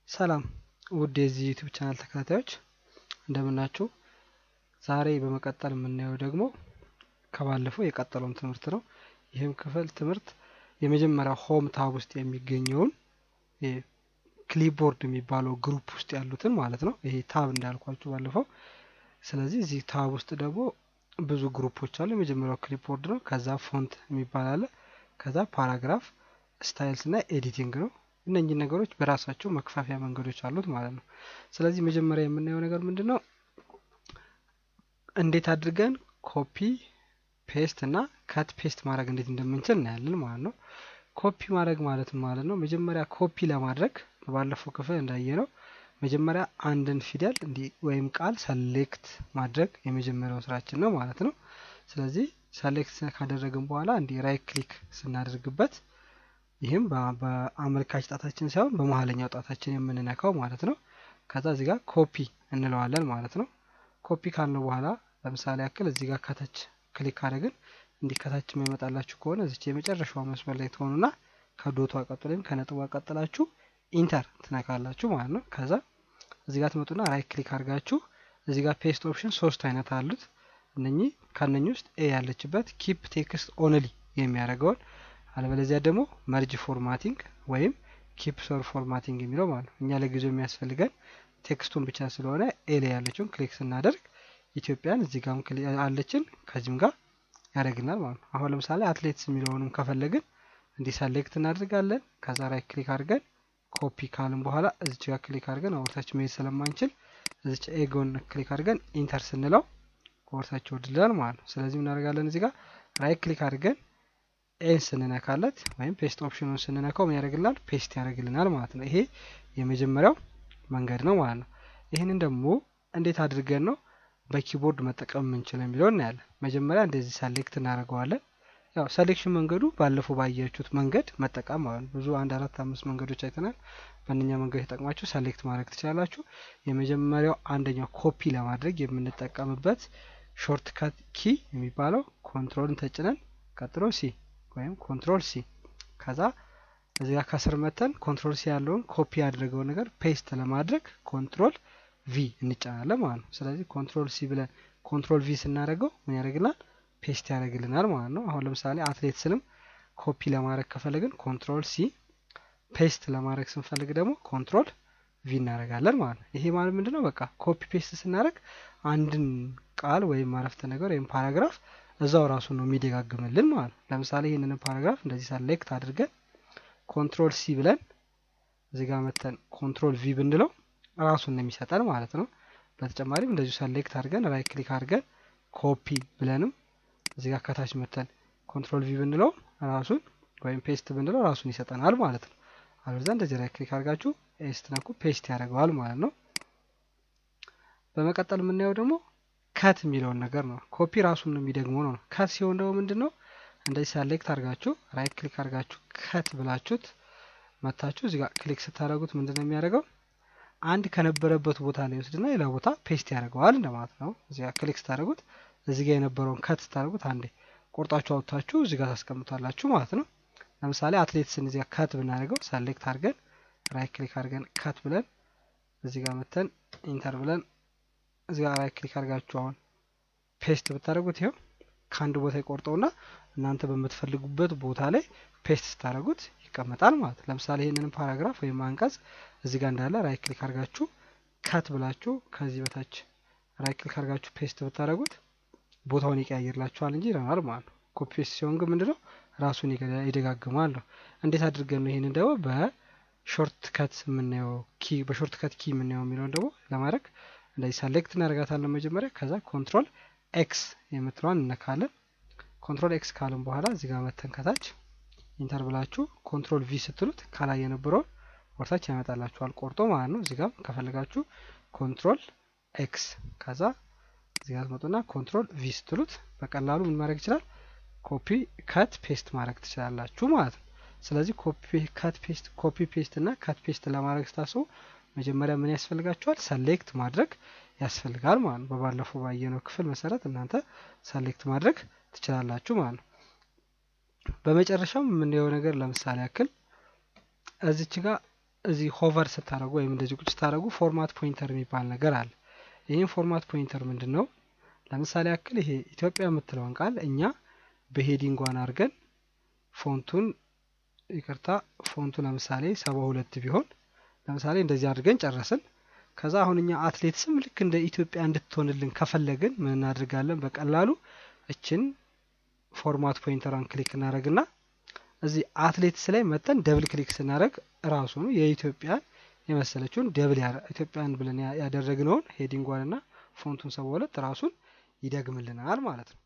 ሰላም ውድ የዚህ ዩቲዩብ ቻናል ተከታታዮች እንደምናችሁ። ዛሬ በመቀጠል የምናየው ደግሞ ከባለፈው የቀጠለውን ትምህርት ነው። ይህም ክፍል ትምህርት የመጀመሪያው ሆም ታብ ውስጥ የሚገኘውን ክሊፕቦርድ የሚባለው ግሩፕ ውስጥ ያሉትን ማለት ነው። ይሄ ታብ እንዳልኳችሁ ባለፈው። ስለዚህ እዚህ ታብ ውስጥ ደግሞ ብዙ ግሩፖች አሉ። የመጀመሪያው ክሊፕቦርድ ነው። ከዛ ፎንት የሚባል አለ። ከዛ ፓራግራፍ፣ ስታይልስ እና ኤዲቲንግ ነው። እነኚህ ነገሮች በራሳቸው መክፋፊያ መንገዶች አሉት ማለት ነው። ስለዚህ መጀመሪያ የምናየው ነገር ምንድነው? እንዴት አድርገን ኮፒ ፔስት እና ካት ፔስት ማድረግ እንዴት እንደምንችል እናያለን ማለት ነው። ኮፒ ማድረግ ማለት ነው። መጀመሪያ ኮፒ ለማድረግ ባለፈው ክፍል እንዳየነው መጀመሪያ አንድን ፊደል ወይም ቃል ሰሌክት ማድረግ የመጀመሪያው ስራችን ነው ማለት ነው። ስለዚህ ሰሌክት ካደረግን በኋላ ራይት ክሊክ ስናደርግበት ይህም በአመልካች ጣታችን ሳይሆን በመሃለኛው ጣታችን የምንነካው ማለት ነው። ከዛ እዚህ ጋር ኮፒ እንለዋለን ማለት ነው። ኮፒ ካልነው በኋላ ለምሳሌ ያክል እዚህ ጋር ከታች ክሊክ አድርገን ከታች የሚመጣላችሁ ከሆነ እዚህ የመጨረሻው መስመር ላይ ትሆኑና ከዶቷ ቀጥሎም ከነጥቧ ቀጥላችሁ ኢንተር ትነካላችሁ ማለት ነው። ከዛ እዚህ ጋር ትመጡና ራይት ክሊክ አድርጋችሁ እዚህ ጋር ፔስት ኦፕሽን 3 አይነት አሉት። ከነኚህ ውስጥ ኤ ያለችበት ኪፕ ቴክስት ኦንሊ የሚያደርገውን አለበለዚያ ደግሞ መርጅ ፎርማቲንግ ወይም ኪፕ ሶር ፎርማቲንግ የሚለው ማለት ነው። እኛ ለጊዜው የሚያስፈልገን ቴክስቱን ብቻ ስለሆነ ኤ ላይ ያለችውን ክሊክ ስናደርግ ኢትዮጵያን እዚህ ጋርም አለችን ከዚህም ጋር ያደርግናል ማለት ነው። አሁን ለምሳሌ አትሌትስ የሚለውንም ከፈለግን ሰሌክት እናደርጋለን። ከዛ ራይት ክሊክ አድርገን ኮፒ ካልን በኋላ እዚች ጋር ክሊክ አድርገን ወርታች መሄድ ስለማንችል እዚች ኤ ጎን ክሊክ አድርገን ኢንተር ስንለው ወርታች ወድልናል ማለት ነው። ስለዚህ ምን እናደርጋለን? እዚህ ጋር ራይት ክሊክ አድርገን ኤን ስንነካለት ወይም ፔስት ኦፕሽኑን ስንነካው ምን ያደርግልናል? ፔስት ያደርግልናል ማለት ነው። ይሄ የመጀመሪያው መንገድ ነው ማለት ነው። ይሄንን ደግሞ እንዴት አድርገን ነው በኪቦርድ መጠቀም የምንችለው የሚለውን እናያለን። መጀመሪያ እንደዚህ ሰሌክት እናደርገዋለን። ያው ሰሌክሽን መንገዱ ባለፈው ባያችሁት መንገድ መጠቀም ማለት ነው። ብዙ 1 4 5 መንገዶች አይተናል። በእነኛ መንገድ ተጠቅማችሁ ሰሌክት ማድረግ ትችላላችሁ። የመጀመሪያው አንደኛው ኮፒ ለማድረግ የምንጠቀምበት ሾርትከት ኪ የሚባለው ኮንትሮልን ተጭነን ቀጥሎ ሲ ወይም ኮንትሮል ሲ ከዛ እዚህ ጋር ከስር መተን ኮንትሮል ሲ ያለውን ኮፒ ያደረገው ነገር ፔስት ለማድረግ ኮንትሮል ቪ እንጫናለን ማለት ነው። ስለዚህ ኮንትሮል ሲ ብለን ኮንትሮል ቪ ስናደርገው ምን ያደርግልናል? ፔስት ያደርግልናል ማለት ነው። አሁን ለምሳሌ አትሌትስንም ኮፒ ለማድረግ ከፈለግን ኮንትሮል ሲ፣ ፔስት ለማድረግ ስንፈልግ ደግሞ ኮንትሮል ቪ እናደርጋለን ማለት ነው። ይሄ ማለት ምንድነው? በቃ ኮፒ ፔስት ስናደርግ አንድን ቃል ወይም አረፍተ ነገር ወይም ፓራግራፍ እዛው ራሱ ነው የሚደጋግምልን ማለት ነው። ለምሳሌ ይሄንን ፓራግራፍ እንደዚህ ሰሌክት አድርገን ኮንትሮል ሲ ብለን እዚህ ጋር መተን ኮንትሮል ቪ ብንለው ራሱን ነው የሚሰጠን ማለት ነው። በተጨማሪም እንደዚሁ ሰሌክት አድርገን ራይት ክሊክ አድርገን ኮፒ ብለንም እዚህ ጋር ከታች መተን ኮንትሮል ቪ ብንለው ራሱን ወይም ፔስት ብንለው ራሱን ይሰጠናል ማለት ነው። አለበለዚያ እንደዚህ ራይት ክሊክ አድርጋችሁ ፔስት ነኩ ፔስት ያደርገዋል ማለት ነው። በመቀጠል የምናየው ደግሞ ካት የሚለውን ነገር ነው። ኮፒ ራሱን ነው የሚደግመው ነው። ካት ሲሆን ደግሞ ምንድነው? እንደዚህ ሰሌክት አድርጋችሁ ራይት ክሊክ አድርጋችሁ ካት ብላችሁት መታችሁ እዚህ ጋር ክሊክ ስታደርጉት ምንድነው የሚያደርገው? አንድ ከነበረበት ቦታ ላይ ወስድና ሌላ ቦታ ፔስት ያደርገዋል እንደማለት ነው። እዚህ ጋር ክሊክ ስታደርጉት እዚህ ጋር የነበረውን ካት ስታደርጉት አንዴ ቆርጣችሁ አውጥታችሁ እዚህ ጋር ታስቀምጣላችሁ ማለት ነው። ለምሳሌ አትሌትስን እዚህ ጋር ካት ብናደርገው ሰሌክት አድርገን ራይት ክሊክ አድርገን ካት ብለን እዚህ ጋር መተን ኢንተር ብለን እዚህ ጋር ራይት ክሊክ አድርጋችሁ አሁን ፔስት ብታደርጉት ይሄው ከአንድ ቦታ ይቆርጠውና እናንተ በምትፈልጉበት ቦታ ላይ ፔስት ስታደርጉት ይቀመጣል ማለት ነው። ለምሳሌ ይሄንን ፓራግራፍ ወይም አንቀጽ እዚህ ጋር እንዳለ ራይት ክሊክ አድርጋችሁ ካት ብላችሁ ከዚህ በታች ራይት ክሊክ አድርጋችሁ ፔስት ብታደርጉት ቦታውን ይቀያይርላችኋል እንጂ ይረናል ማለት ነው። ኮፒ ፔስት ሲሆን ግን ምንድነው? ራሱን ይደጋግማል ነው። እንዴት አድርገን ነው ይሄንን ደግሞ በሾርትከት የምናየው በሾርትከት ኪ የምናየው የሚለውን ደግሞ ለማድረግ እንደዚህ ሰሌክት እናደርጋታለን መጀመሪያ። ከዛ ኮንትሮል ኤክስ የምትለዋን እንነካለን። ኮንትሮል ኤክስ ካልን በኋላ እዚህ ጋር መተን ከታች ኢንተር ብላችሁ ኮንትሮል ቪ ስትሉት ካላይ የነበረውን ወርታች ያመጣላችኋል ቆርጦ ማለት ነው። እዚህ ጋር ከፈለጋችሁ ኮንትሮል ኤክስ ከዛ እዚህ ጋር መጡና ኮንትሮል ቪ ስትሉት በቀላሉ ምን ማድረግ ይችላል? ኮፒ ካት ፔስት ማድረግ ትችላላችሁ ማለት ነው። ስለዚህ ኮፒ ፔስት እና ካት ፔስት ለማድረግ ስታስቡ መጀመሪያ ምን ያስፈልጋችኋል? ሰሌክት ማድረግ ያስፈልጋል ማለት ነው። በባለፈው ባየነው ክፍል መሰረት እናንተ ሰሌክት ማድረግ ትችላላችሁ ማለት ነው። በመጨረሻም የምናየው ነገር ለምሳሌ ያክል እዚች ጋር እዚህ ሆቨር ስታደርጉ ወይም እንደዚህ ቁጭ ስታደርጉ ፎርማት ፖይንተር የሚባል ነገር አለ። ይህን ፎርማት ፖይንተር ምንድነው? ለምሳሌ ያክል ይሄ ኢትዮጵያ የምትለውን ቃል እኛ በሄዲንጓን አድርገን ፎንቱን ፎንቱ ለምሳሌ 72 ቢሆን ለምሳሌ እንደዚህ አድርገን ጨረስን። ከዛ አሁን እኛ አትሌት ስም ልክ እንደ ኢትዮጵያ እንድትሆንልን ከፈለግን ምን እናደርጋለን? በቀላሉ እችን ፎርማት ፖይንተሯን ክሊክ እናደርግና እዚህ አትሌትስ ላይ መተን ደብል ክሊክ ስናደርግ ራሱ ነው የኢትዮጵያን የመሰለችውን ደብል ኢትዮጵያን ብለን ያደረግነውን ሄዲንጓንና ፎንቱን 72 ራሱን ይደግምልናል ማለት ነው።